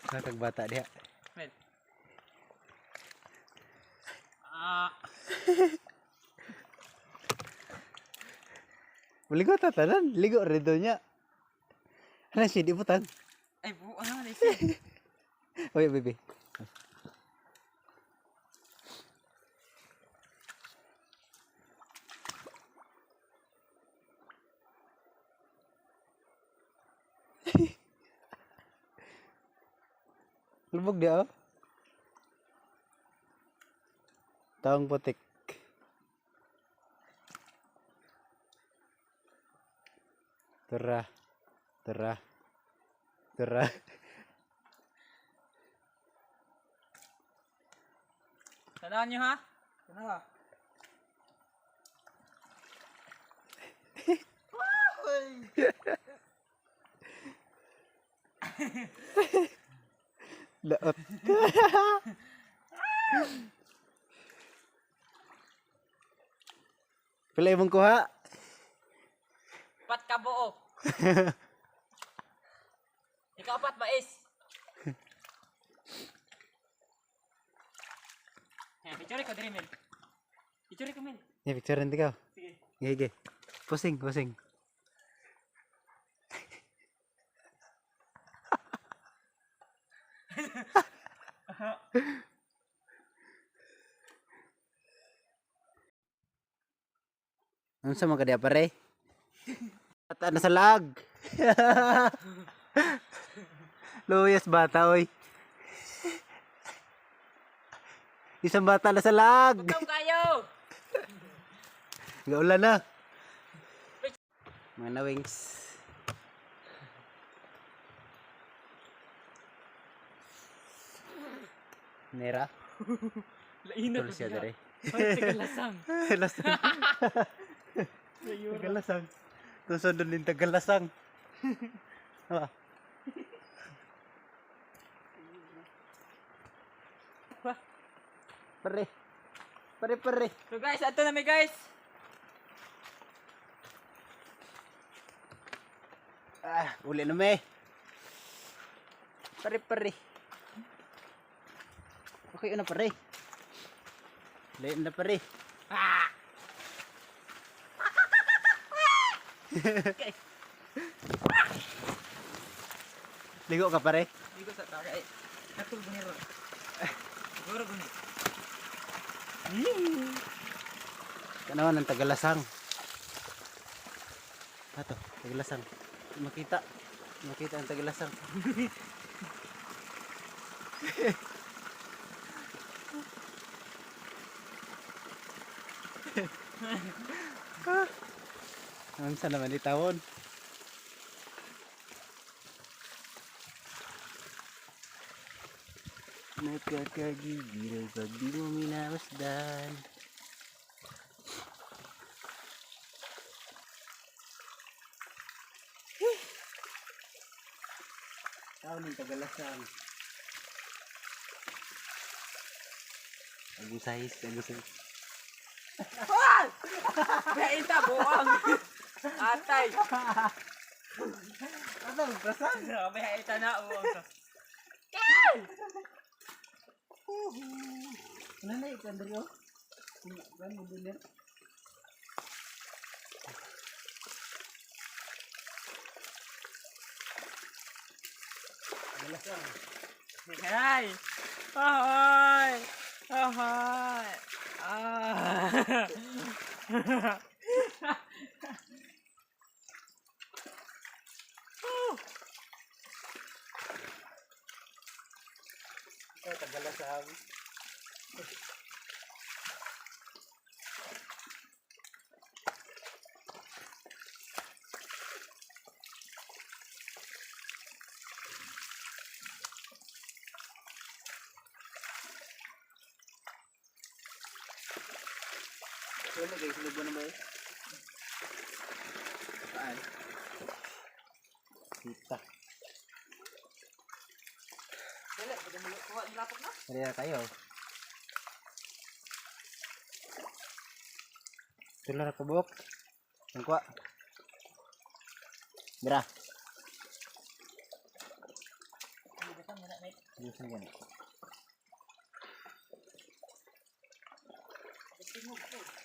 Kagbata diha. Men. Maligo ta tanan, ligo redo nya. Ano si di butang? Ay buang na listen. Oy, baby. Lubog dia oh. Taong putik. Tara. Tara. Tara. Tandaan nyo ha. Tanawa. Daot. Pila imong kuha? Pat ka buo. Ikaw pat mais. Picture ko diri men. Picture ko men. Ya picture nanti kau. Sige. Gege. Pusing, pusing. Ano sa mga dia pare? At ano sa lag? Luyas bata oy. Isang bata na sa lag. Bugam kayo. Gaulan na. Mga na-wings. Nera. Lainat Tulad siya dere. Tagalasang. Lasang. Tagalasang. Tusod doon din tagalasang. Ah. Pare. Pare pare. So guys, ato na mi guys. Ah, uli na me. Pare pare. Okay na pare. Lain na pare. Ah! Okay. Ligo ka pare. Ligo sa taga eh. Natul bunero. Siguro guni. Kanawan ng tagalasang. Ato, tagalasang. Makita. Makita ang tagalasang. Ang sa naman itawon. Nakakagigil pag di mo minamasdan. Tawon ng tagalasang. Agusahis, agusahis. Beita buang. Atay. Ano, basan? Beita na buang to. Ano na ikan dari oh? Kan mo din. Tagalasang. Hey. Ahoy. Ahoy. Ah. Ito, tagalasang. Wala guys, lubo na ba eh? Saan? Kita. Dali, pwede mo kuha yung lapok na? Dari na tayo. Tular ako buhok. Ang kuha. Mira. Hindi ka muna, mate. Diyos na gani. Tingog ko.